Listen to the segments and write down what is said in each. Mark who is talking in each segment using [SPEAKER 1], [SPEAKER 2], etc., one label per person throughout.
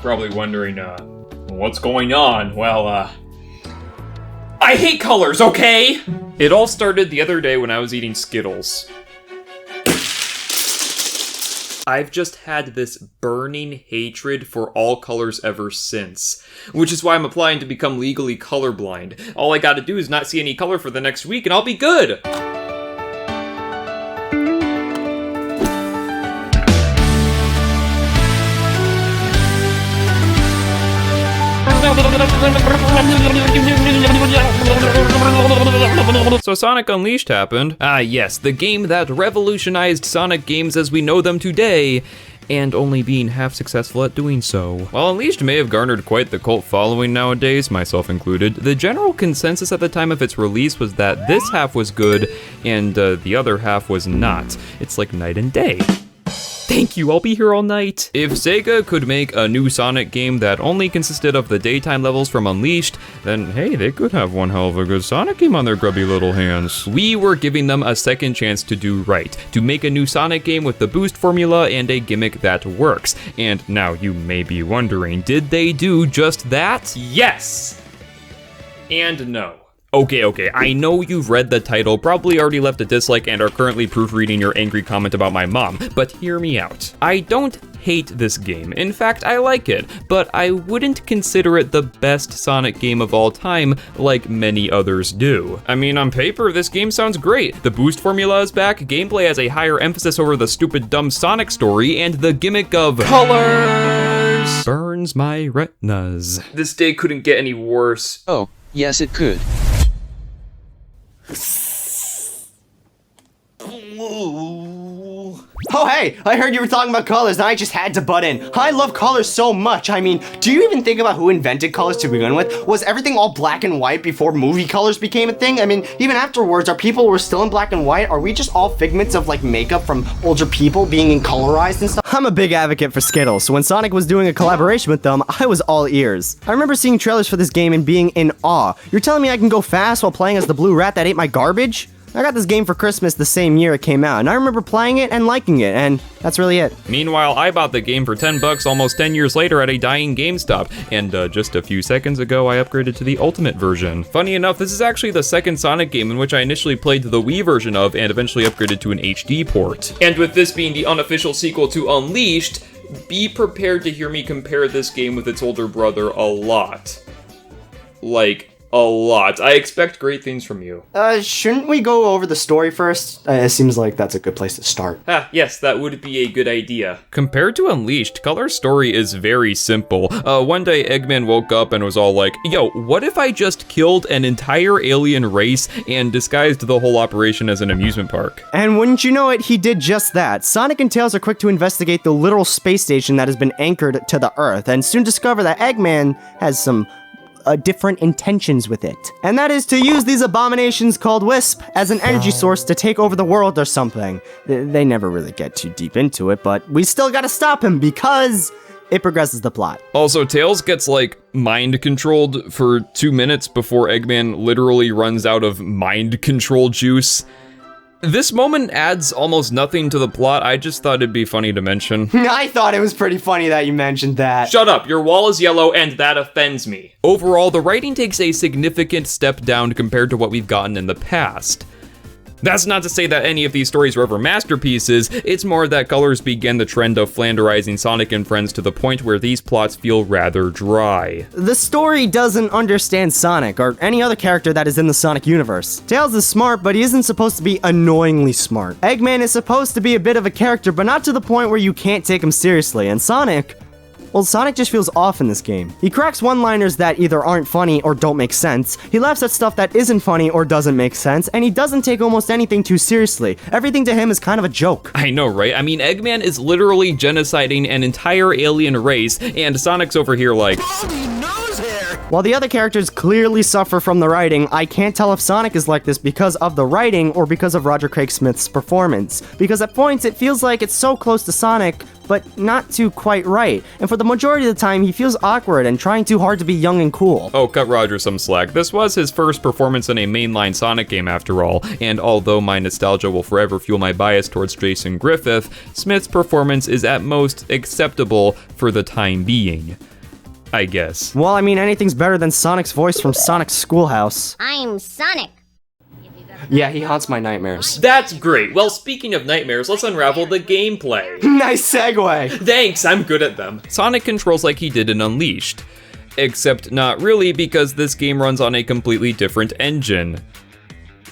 [SPEAKER 1] probably wondering, what's going on? Well, I hate colors, okay? It all started the other day when I was eating Skittles. I've just had this burning hatred for all colors ever since, which is why I'm applying to become legally colorblind. All I gotta do is not see any color for the next week and I'll be good! So Sonic Unleashed happened. Ah yes, the game that revolutionized Sonic games as we know them today, and only being half successful at doing so. While Unleashed may have garnered quite the cult following nowadays, myself included, the general consensus at the time of its release was that this half was good, and the other half was not. It's like night and day. Thank you, I'll be here all night. If Sega could make a new Sonic game that only consisted of the daytime levels from Unleashed, then hey, they could have one hell of a good Sonic game on their grubby little hands. We were giving them a second chance to do right, to make a new Sonic game with the boost formula and a gimmick that works. And now you may be wondering, did they do just that? Yes! And no. Okay, I know you've read the title, probably already left a dislike, and are currently proofreading your angry comment about my mom, but hear me out. I don't hate this game. In fact, I like it, but I wouldn't consider it the best Sonic game of all time, like many others do. I mean, on paper, this game sounds great. The boost formula is back, gameplay has a higher emphasis over the stupid dumb Sonic story, and the gimmick of colors burns my retinas. This day couldn't get any worse.
[SPEAKER 2] Oh, yes it could.
[SPEAKER 3] Oh hey, I heard you were talking about colors and I just had to butt in. I love colors so much. I mean, do you even think about who invented colors to begin with? Was everything all black and white before movie colors became a thing? I mean, even afterwards, our people were still in black and white? Are we just all figments of like makeup from older people being colorized and stuff? I'm a big advocate for Skittles, so when Sonic was doing a collaboration with them, I was all ears. I remember seeing trailers for this game and being in awe. You're telling me I can go fast while playing as the blue rat that ate my garbage? I got this game for Christmas the same year it came out, and I remember playing it and liking it, and that's really it.
[SPEAKER 1] Meanwhile, I bought the game for $10 almost 10 years later at a dying GameStop, and just a few seconds ago I upgraded to the Ultimate version. Funny enough, this is actually the second Sonic game in which I initially played the Wii version of and eventually upgraded to an HD port. And with this being the unofficial sequel to Unleashed, be prepared to hear me compare this game with its older brother a lot. Like, a lot. I expect great things from you.
[SPEAKER 3] Shouldn't we go over the story first? It seems like that's a good place to start.
[SPEAKER 1] Yes, that would be a good idea. Compared to Unleashed, Color's story is very simple. One day, Eggman woke up and was all like, yo, what if I just killed an entire alien race and disguised the whole operation as an amusement park?
[SPEAKER 3] And wouldn't you know it, he did just that. Sonic and Tails are quick to investigate the literal space station that has been anchored to the Earth, and soon discover that Eggman has some different intentions with it. And that is to use these abominations called Wisp as an energy source to take over the world or something. They never really get too deep into it, but we still gotta stop him because it progresses the plot.
[SPEAKER 1] Also, Tails gets, like, mind-controlled for 2 minutes before Eggman literally runs out of mind-control juice. This moment adds almost nothing to the plot. I just thought it'd be funny to mention.
[SPEAKER 3] I thought it was pretty funny that you mentioned that.
[SPEAKER 1] Shut up, your wall is yellow and that offends me. Overall, the writing takes a significant step down compared to what we've gotten in the past. That's not to say that any of these stories were ever masterpieces, it's more that Colors began the trend of flanderizing Sonic and Friends to the point where these plots feel rather dry.
[SPEAKER 3] The story doesn't understand Sonic, or any other character that is in the Sonic universe. Tails is smart, but he isn't supposed to be annoyingly smart. Eggman is supposed to be a bit of a character, but not to the point where you can't take him seriously, and Sonic... well, Sonic just feels off in this game. He cracks one-liners that either aren't funny or don't make sense, he laughs at stuff that isn't funny or doesn't make sense, and he doesn't take almost anything too seriously. Everything to him is kind of a joke.
[SPEAKER 1] I know, right? I mean, Eggman is literally genociding an entire alien race, and Sonic's over here like...
[SPEAKER 3] While the other characters clearly suffer from the writing, I can't tell if Sonic is like this because of the writing or because of Roger Craig Smith's performance. Because at points, it feels like it's so close to Sonic, but not too quite right. And for the majority of the time, he feels awkward and trying too hard to be young and cool.
[SPEAKER 1] Oh, cut Roger some slack. This was his first performance in a mainline Sonic game after all, and although my nostalgia will forever fuel my bias towards Jason Griffith, Smith's performance is at most acceptable for the time being. I guess.
[SPEAKER 3] Well, I mean, anything's better than Sonic's voice from Sonic's Schoolhouse.
[SPEAKER 2] I'm Sonic.
[SPEAKER 3] Yeah, he haunts my nightmares.
[SPEAKER 1] That's great. Well, speaking of nightmares, let's unravel the gameplay.
[SPEAKER 3] Nice segue.
[SPEAKER 1] Thanks, I'm good at them. Sonic controls like he did in Unleashed. Except not really, because this game runs on a completely different engine.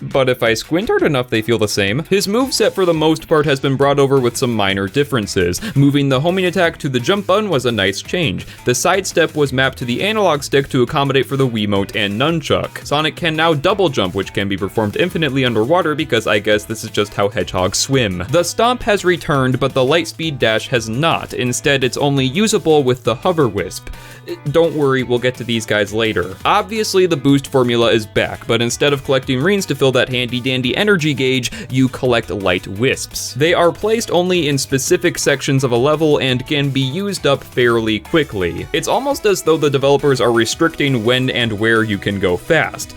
[SPEAKER 1] But if I squint hard enough, they feel the same. His moveset for the most part has been brought over with some minor differences. Moving the homing attack to the jump button was a nice change. The sidestep was mapped to the analog stick to accommodate for the Wiimote and nunchuck. Sonic can now double jump, which can be performed infinitely underwater because I guess this is just how hedgehogs swim. The stomp has returned, but the light speed dash has not. Instead, it's only usable with the hover wisp. Don't worry, we'll get to these guys later. Obviously, the boost formula is back, but instead of collecting rings to fill that handy-dandy energy gauge, you collect light wisps. They are placed only in specific sections of a level and can be used up fairly quickly. It's almost as though the developers are restricting when and where you can go fast,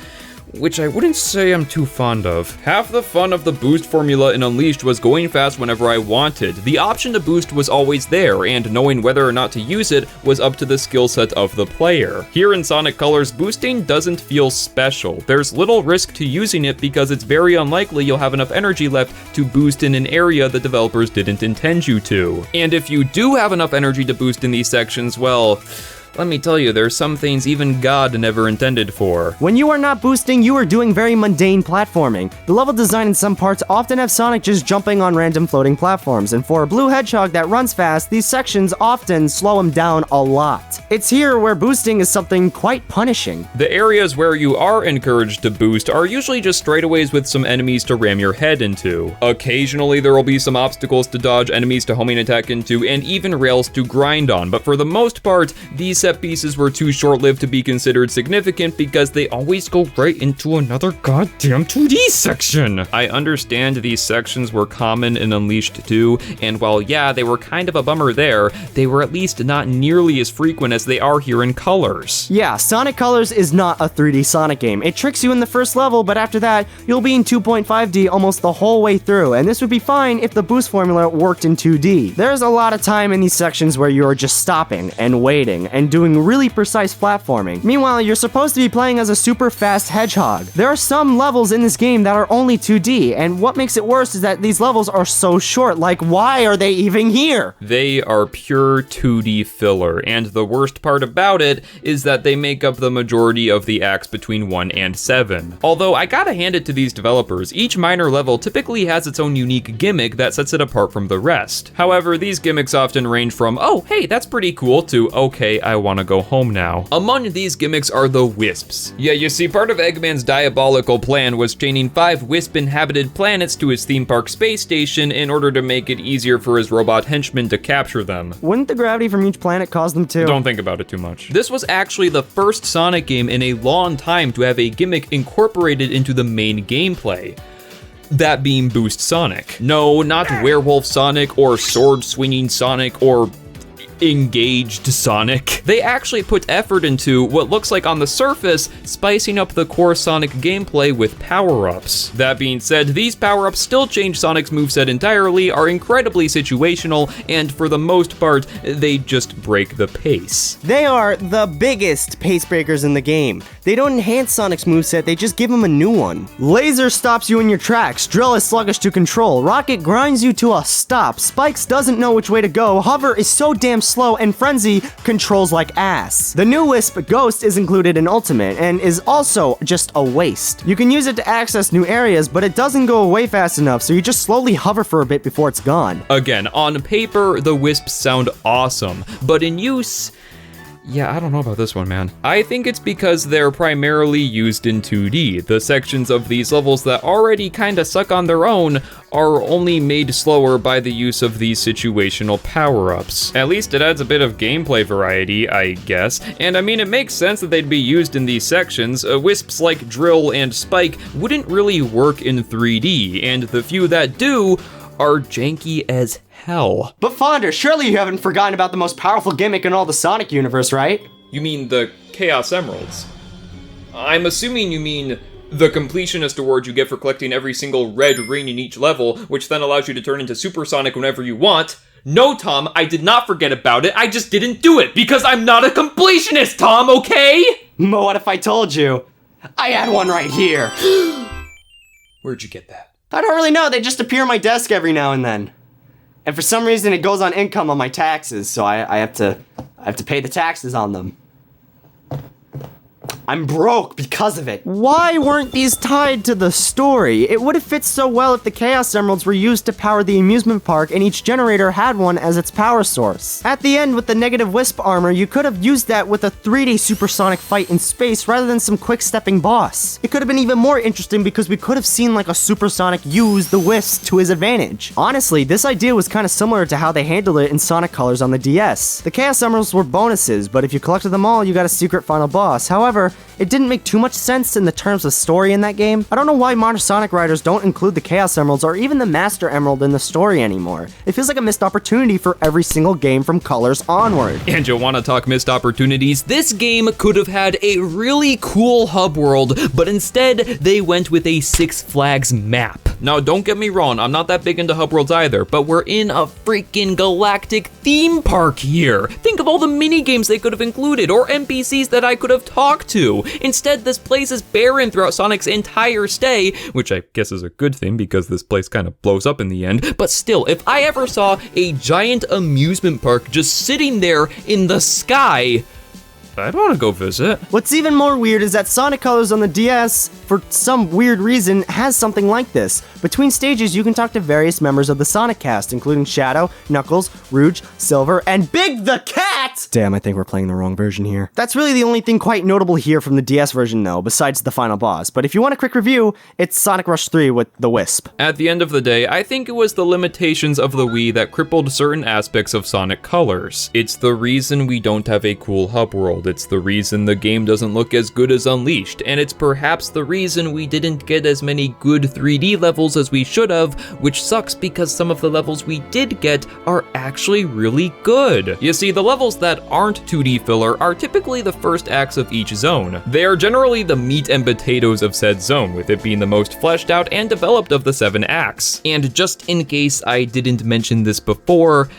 [SPEAKER 1] which I wouldn't say I'm too fond of. Half the fun of the boost formula in Unleashed was going fast whenever I wanted. The option to boost was always there, and knowing whether or not to use it was up to the skill set of the player. Here in Sonic Colors, boosting doesn't feel special. There's little risk to using it because it's very unlikely you'll have enough energy left to boost in an area the developers didn't intend you to. And if you do have enough energy to boost in these sections, well, let me tell you, there's some things even God never intended for.
[SPEAKER 3] When you are not boosting, you are doing very mundane platforming. The level design in some parts often have Sonic just jumping on random floating platforms, and for a blue hedgehog that runs fast, these sections often slow him down a lot. It's here where boosting is something quite punishing.
[SPEAKER 1] The areas where you are encouraged to boost are usually just straightaways with some enemies to ram your head into. Occasionally there will be some obstacles to dodge, enemies to homing attack into, and even rails to grind on, but for the most part, these set pieces were too short-lived to be considered significant because they always go right into another goddamn 2D section. I understand these sections were common in Unleashed too, and while yeah, they were kind of a bummer there, they were at least not nearly as frequent as they are here in Colors.
[SPEAKER 3] Yeah, Sonic Colors is not a 3D Sonic game. It tricks you in the first level, but after that, you'll be in 2.5D almost the whole way through, and this would be fine if the boost formula worked in 2D. There's a lot of time in these sections where you're just stopping and waiting and doing really precise platforming. Meanwhile, you're supposed to be playing as a super fast hedgehog. There are some levels in this game that are only 2D, and what makes it worse is that these levels are so short. Like, why are they even here?
[SPEAKER 1] They are pure 2D filler, and the worst part about it is that they make up the majority of the acts between 1 and 7. Although, I gotta hand it to these developers, each minor level typically has its own unique gimmick that sets it apart from the rest. However, these gimmicks often range from, oh, hey, that's pretty cool, to, okay, I wanna go home now. Among these gimmicks are the Wisps. Yeah, you see, part of Eggman's diabolical plan was chaining 5 Wisp-inhabited planets to his theme park space station in order to make it easier for his robot henchmen to capture them.
[SPEAKER 3] Wouldn't the gravity from each planet cause them to?
[SPEAKER 1] Don't think about it too much. This was actually the first Sonic game in a long time to have a gimmick incorporated into the main gameplay. That being Boost Sonic. No, not Werewolf Sonic or Sword Swinging Sonic or engaged Sonic. They actually put effort into what looks like on the surface spicing up the core Sonic gameplay with power-ups. That being said, these power-ups still change Sonic's moveset entirely, are incredibly situational, and for the most part, they just break the pace.
[SPEAKER 3] They are the biggest pace breakers in the game. They don't enhance Sonic's moveset, they just give him a new one. Laser stops you in your tracks, Drill is sluggish to control, Rocket grinds you to a stop, Spikes doesn't know which way to go, Hover is so damn slow, and Frenzy controls like ass. The new Wisp, Ghost, is included in Ultimate, and is also just a waste. You can use it to access new areas, but it doesn't go away fast enough, so you just slowly hover for a bit before it's gone.
[SPEAKER 1] Again, on paper, the Wisps sound awesome, but in use, yeah, I don't know about this one, man. I think it's because they're primarily used in 2D. The sections of these levels that already kinda suck on their own are only made slower by the use of these situational power-ups. At least it adds a bit of gameplay variety, I guess. And I mean, it makes sense that they'd be used in these sections. Wisps like Drill and Spike wouldn't really work in 3D, and the few that do are janky as hell.
[SPEAKER 3] But Fonder, surely you haven't forgotten about the most powerful gimmick in all the Sonic universe, right?
[SPEAKER 1] You mean the Chaos Emeralds? I'm assuming you mean the completionist award you get for collecting every single red ring in each level, which then allows you to turn into Super Sonic whenever you want. No, Tom, I did not forget about it. I just didn't do it because I'm not a completionist, Tom, okay?
[SPEAKER 3] But what if I told you? I had one right here.
[SPEAKER 1] Where'd you get that?
[SPEAKER 3] I don't really know. They just appear on my desk every now and then. And for some reason, it goes on income on my taxes, so I have to pay the taxes on them. I'm broke because of it. Why weren't these tied to the story? It would have fit so well if the Chaos Emeralds were used to power the amusement park and each generator had one as its power source. At the end with the negative Wisp armor, you could have used that with a 3D supersonic fight in space rather than some quick-stepping boss. It could have been even more interesting because we could have seen like a supersonic use the Wisp to his advantage. Honestly, this idea was kind of similar to how they handled it in Sonic Colors on the DS. The Chaos Emeralds were bonuses, but if you collected them all, you got a secret final boss. However, it didn't make too much sense in the terms of story in that game. I don't know why modern Sonic writers don't include the Chaos Emeralds or even the Master Emerald in the story anymore. It feels like a missed opportunity for every single game from Colors onward.
[SPEAKER 1] And you wanna talk missed opportunities? This game could have had a really cool hub world, but instead they went with a Six Flags map. Now don't get me wrong, I'm not that big into hub worlds either, but we're in a freaking galactic theme park here. Think of all the mini games they could have included or NPCs that I could have talked to. Instead, this place is barren throughout Sonic's entire stay, which I guess is a good thing because this place kind of blows up in the end. But still, if I ever saw a giant amusement park just sitting there in the sky, I'd want to go visit.
[SPEAKER 3] What's even more weird is that Sonic Colors on the DS, for some weird reason, has something like this. Between stages, you can talk to various members of the Sonic cast, including Shadow, Knuckles, Rouge, Silver, and Big the Cat! Damn, I think we're playing the wrong version here. That's really the only thing quite notable here from the DS version, though, besides the final boss. But if you want a quick review, it's Sonic Rush 3 with the Wisp.
[SPEAKER 1] At the end of the day, I think it was the limitations of the Wii that crippled certain aspects of Sonic Colors. It's the reason we don't have a cool hub world. It's the reason the game doesn't look as good as Unleashed, and it's perhaps the reason we didn't get as many good 3D levels as we should have, which sucks because some of the levels we did get are actually really good. You see, the levels that aren't 2D filler are typically the first acts of each zone. They are generally the meat and potatoes of said zone, with it being the most fleshed out and developed of the 7 acts. And just in case I didn't mention this before,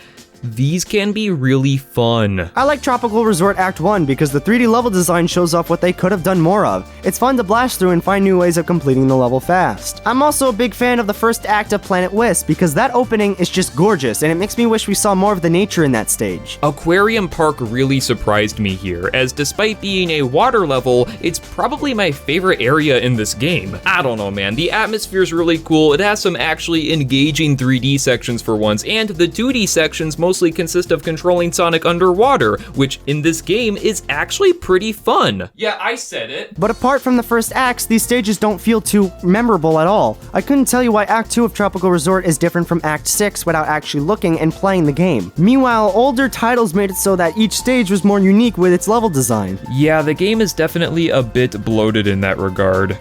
[SPEAKER 1] these can be really fun.
[SPEAKER 3] I like Tropical Resort Act 1 because the 3D level design shows off what they could have done more of. It's fun to blast through and find new ways of completing the level fast. I'm also a big fan of the first act of Planet Wisp because that opening is just gorgeous and it makes me wish we saw more of the nature in that stage.
[SPEAKER 1] Aquarium Park really surprised me here, as despite being a water level, it's probably my favorite area in this game. I don't know, man, the atmosphere's really cool, it has some actually engaging 3D sections for once, and the 2D sections mostly consist of controlling Sonic underwater, which in this game is actually pretty fun. Yeah, I said it.
[SPEAKER 3] But apart from the first acts, these stages don't feel too memorable at all. I couldn't tell you why Act 2 of Tropical Resort is different from Act 6 without actually looking and playing the game. Meanwhile, older titles made it so that each stage was more unique with its level design.
[SPEAKER 1] Yeah, the game is definitely a bit bloated in that regard.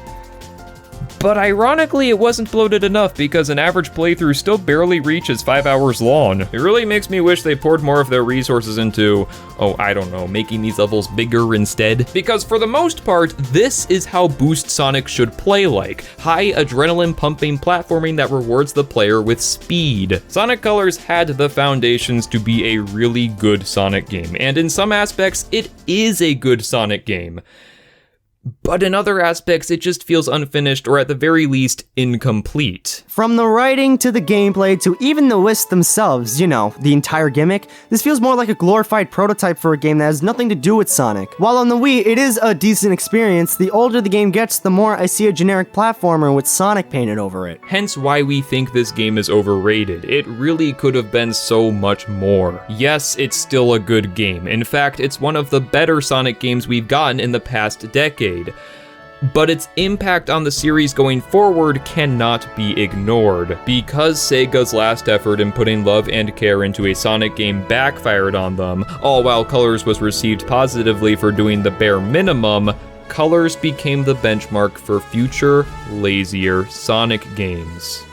[SPEAKER 1] But ironically, it wasn't bloated enough because an average playthrough still barely reaches 5 hours long. It really makes me wish they poured more of their resources into, oh, I don't know, making these levels bigger instead. Because for the most part, this is how Boost Sonic should play like. High adrenaline pumping platforming that rewards the player with speed. Sonic Colors had the foundations to be a really good Sonic game, and in some aspects, it is a good Sonic game. But in other aspects, it just feels unfinished, or at the very least, incomplete.
[SPEAKER 3] From the writing to the gameplay to even the Wisps themselves, you know, the entire gimmick, this feels more like a glorified prototype for a game that has nothing to do with Sonic. While on the Wii, it is a decent experience, the older the game gets, the more I see a generic platformer with Sonic painted over it.
[SPEAKER 1] Hence why we think this game is overrated. It really could have been so much more. Yes, it's still a good game. In fact, it's one of the better Sonic games we've gotten in the past decade. But its impact on the series going forward cannot be ignored. Because Sega's last effort in putting love and care into a Sonic game backfired on them, all while Colors was received positively for doing the bare minimum, Colors became the benchmark for future, lazier Sonic games.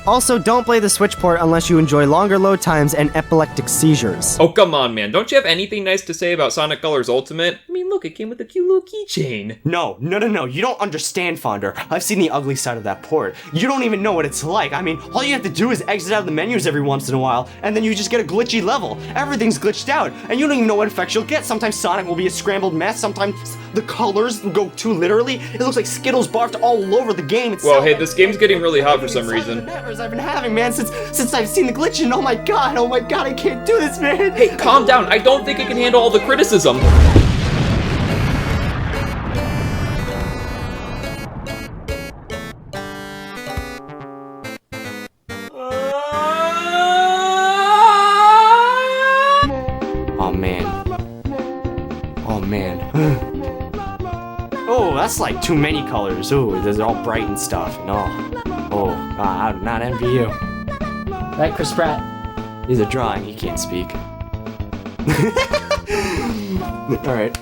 [SPEAKER 3] Also, don't play the Switch port unless you enjoy longer load times and epileptic seizures.
[SPEAKER 1] Oh, come on, man. Don't you have anything nice to say about Sonic Colors Ultimate? I mean, look, it came with a cute little keychain.
[SPEAKER 3] No. You don't understand, Fonder. I've seen the ugly side of that port. You don't even know what it's like. I mean, all you have to do is exit out of the menus every once in a while, and then you just get a glitchy level. Everything's glitched out, and you don't even know what effects you'll get. Sometimes Sonic will be a scrambled mess. Sometimes the colors go too literally. It looks like Skittles barfed all over the game.
[SPEAKER 1] Well, hey, this game's getting really hot for some reason.
[SPEAKER 3] Nightmares I've been having, man, since I've seen the glitch, and oh my god, I can't do this, man.
[SPEAKER 1] Hey, calm down. I don't think it can handle all the criticism.
[SPEAKER 3] Oh man. Oh, that's like too many colors. Oh, they're all bright and stuff. I do not envy you. Right, Chris Pratt? He's a drawing, he can't speak. Alright.